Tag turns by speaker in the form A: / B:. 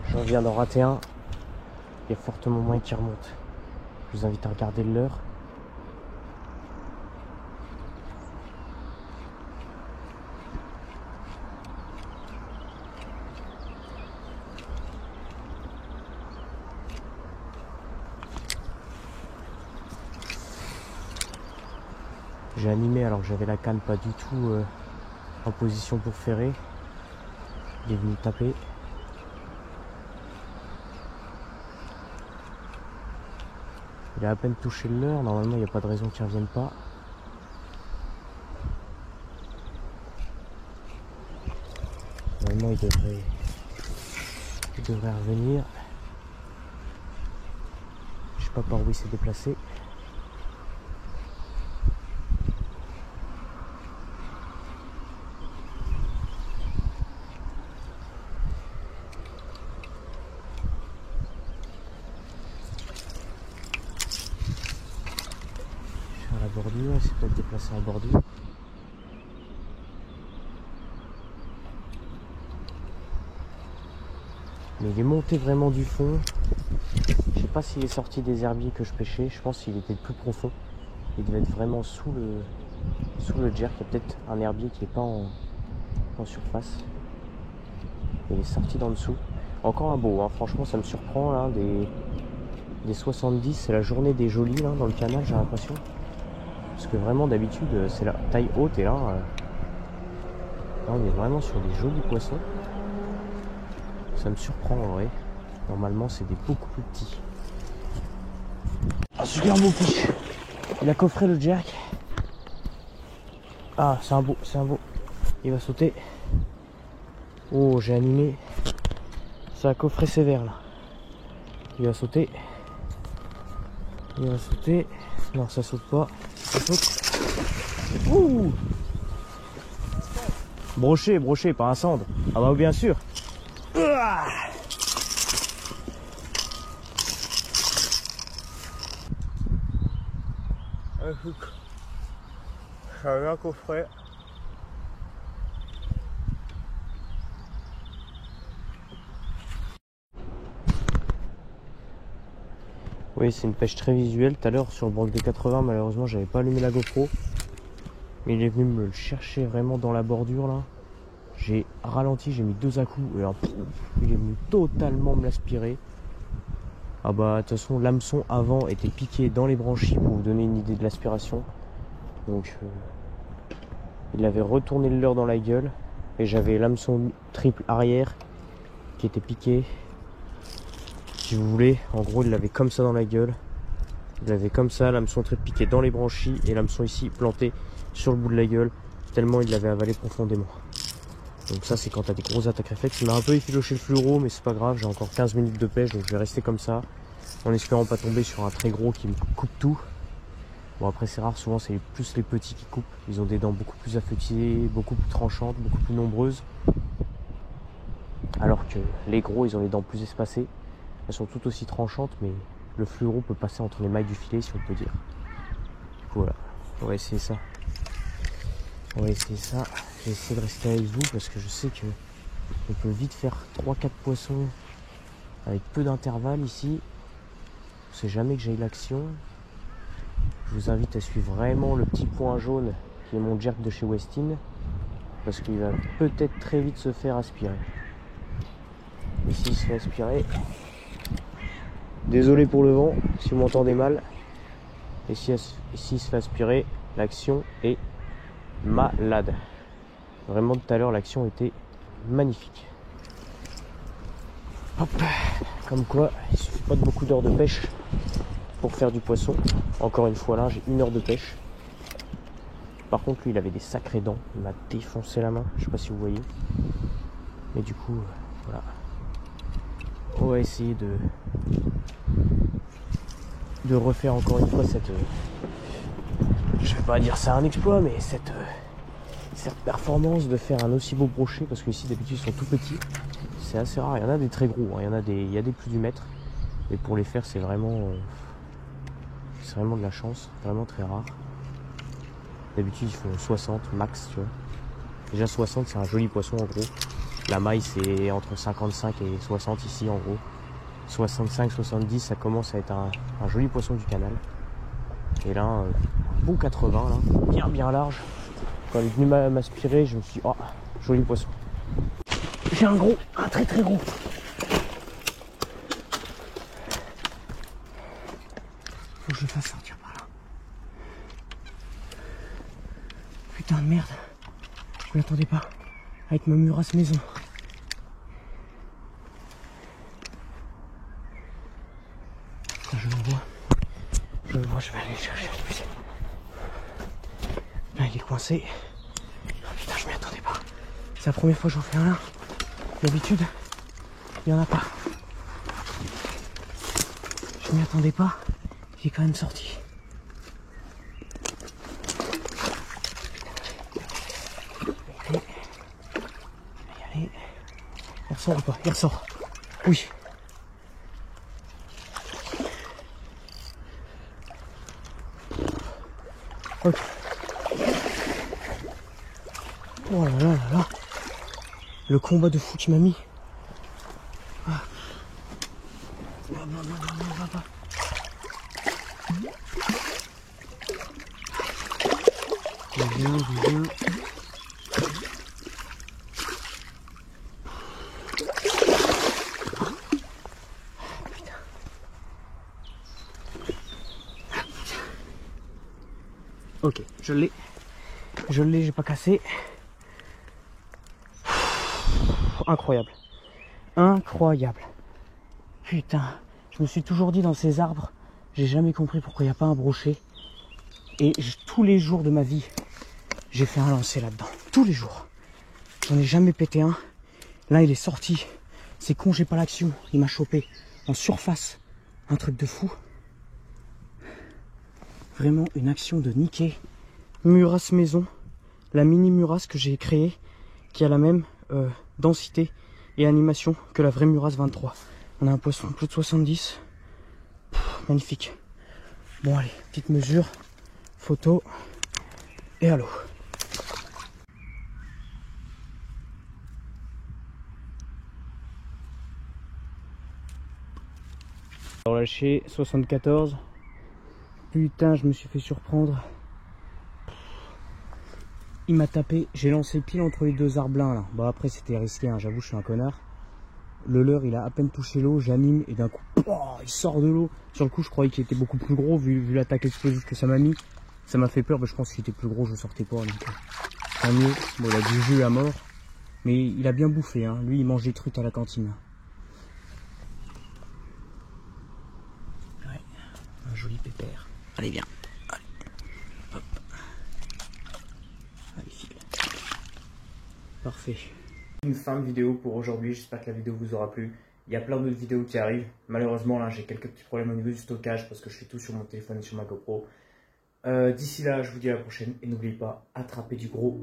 A: J'en viens d'en rater un. Il y a fortement moins qui remonte. Je vous invite à regarder l'heure. J'ai animé alors que j'avais la canne pas du tout en position pour ferrer. Il est venu taper. Il a à peine touché le leurre, normalement il n'y a pas de raison qu'il ne revienne pas. Normalement il devrait revenir. Je sais pas par où il s'est déplacé. Bordure, il s'est peut-être déplacé en bordure. Mais il est monté vraiment du fond. Je sais pas s'il est sorti des herbiers que je pêchais. Je pense qu'il était plus profond. Il devait être vraiment sous le jerk. Il y a peut-être un herbier qui n'est pas en surface. Il est sorti d'en dessous. Encore un beau, hein. Franchement ça me surprend là. Des 70, c'est la journée des jolis là, dans le canal, j'ai l'impression. Parce que vraiment d'habitude c'est la taille haute et là, là on est vraiment sur des jolis poissons. Ça me surprend en vrai. Normalement c'est des beaucoup plus petits. Un super beau piche. Il a coffré le jerk. Ah c'est un beau, c'est un beau. Il va sauter. Oh j'ai animé. Ça a coffré sévère là. Il va sauter. Il va sauter. Non ça saute pas. Ouh. Broché, broché, pas un cendre. Ah bah bien sûr. Ça vient coffrer. Oui, c'est une pêche très visuelle. Tout à l'heure sur le broc des 80, malheureusement, j'avais pas allumé la GoPro. Mais il est venu me le chercher vraiment dans la bordure là. J'ai ralenti, j'ai mis 2 à-coups et alors, il est venu totalement me l'aspirer. Ah bah de toute façon l'hameçon avant était piqué dans les branchies pour vous donner une idée de l'aspiration. Donc il avait retourné le leurre dans la gueule et j'avais l'hameçon triple arrière qui était piqué. Si vous voulez, en gros il l'avait comme ça dans la gueule. Il avait comme ça, l'hameçon triple piqué dans les branchies et l'hameçon ici planté sur le bout de la gueule, tellement il l'avait avalé profondément. Donc ça c'est quand t'as des grosses attaques réflexes. Il m'a un peu effiloché le fluoro mais c'est pas grave, j'ai encore 15 minutes de pêche donc je vais rester comme ça en espérant pas tomber sur un très gros qui me coupe tout. Bon après c'est rare, souvent c'est plus les petits qui coupent. Ils ont des dents beaucoup plus affûtées, beaucoup plus tranchantes, beaucoup plus nombreuses. Alors que les gros ils ont les dents plus espacées. Elles sont toutes aussi tranchantes mais le fluoro peut passer entre les mailles du filet si on peut dire. Du coup voilà, on va essayer ça. On va essayer ça. Je vais essayer de rester avec vous parce que je sais que on peut vite faire 3-4 poissons avec peu d'intervalle ici. On sait jamais que j'ai l'action. Je vous invite à suivre vraiment le petit point jaune qui est mon jerk de chez Westin parce qu'il va peut-être très vite se faire aspirer. Ici il se fait aspirer. Désolé pour le vent si vous m'entendez mal. Ici il se fait aspirer. L'action est malade. Vraiment tout à l'heure l'action était magnifique. Hop. Comme quoi il suffit pas de beaucoup d'heures de pêche pour faire du poisson. Encore une fois là j'ai 1 heure de pêche. Par contre lui il avait des sacrées dents. Il m'a défoncé la main. Je sais pas si vous voyez. Mais du coup voilà. On va essayer de refaire encore une fois cette... je vais pas dire ça un exploit mais cette performance de faire un aussi beau brochet parce que ici d'habitude ils sont tout petits. c'est assez rare. Il y en a des très gros, hein. Il y a des plus du mètre. Et pour les faire, c'est vraiment de la chance, vraiment très rare. D'habitude, ils font 60 max, tu vois. Déjà 60, c'est un joli poisson en gros. La maille, c'est entre 55 et 60 ici en gros. 65, 70, ça commence à être un joli poisson du canal. Et là, un beau 80, là, bien large. Quand il est venu m'aspirer, je me suis dit, oh, joli poisson. J'ai un gros, un très gros. Faut que je le fasse sortir par là. Putain de merde. Je m'y attendais pas. Avec ma murasse maison. Putain, je le vois. Je vais aller le chercher. Là, il est coincé. Oh, putain, je m'y attendais pas. C'est la première fois que j'en fais un là. D'habitude, il n'y en a pas. Je m'y attendais pas. Il est quand même sorti. Allez. Il ressort ou pas? Il ressort. Oui. Ok. Oh là là là là. Le combat de fou qui m'a mis. Ah. Viens. Ok, je l'ai, j'ai pas cassé. Incroyable. Putain, je me suis toujours dit dans ces arbres, j'ai jamais compris pourquoi il n'y a pas un brochet. Et tous les jours de ma vie, j'ai fait un lancer là-dedans. Tous les jours. J'en ai jamais pété un. Là, il est sorti. C'est con, j'ai pas l'action. Il m'a chopé en surface. Un truc de fou. Vraiment une action de niquer. Murasse maison. La mini murasse que j'ai créée, qui a la même densité et animation que la vraie murasse 23. On a un poisson plus de 70. Magnifique. Bon allez, petite mesure. Photo. Et à l'eau. Relâché 74. Putain, je me suis fait surprendre. Il m'a tapé, j'ai lancé pile entre les deux arbres là. Bon après c'était risqué, hein, j'avoue je suis un connard. Le leurre il a à peine touché l'eau, j'anime et d'un coup il sort de l'eau. Sur le coup je croyais qu'il était beaucoup plus gros vu l'attaque explosive que ça m'a mis. Ça m'a fait peur, mais je pense qu'il était plus gros, je sortais pas. Donc, tant mieux, bon il a du jus à mort. Mais il a bien bouffé, hein. Lui il mange des trucs à la cantine. Ouais, un joli pépère. Allez viens. Allez. Hop. Allez file. Parfait. Une fin de vidéo pour aujourd'hui, j'espère que la vidéo vous aura plu. Il y a plein d'autres vidéos qui arrivent. Malheureusement là j'ai quelques petits problèmes au niveau du stockage parce que je fais tout sur mon téléphone et sur ma GoPro. D'ici là je vous dis à la prochaine et n'oubliez pas, attrapez du gros.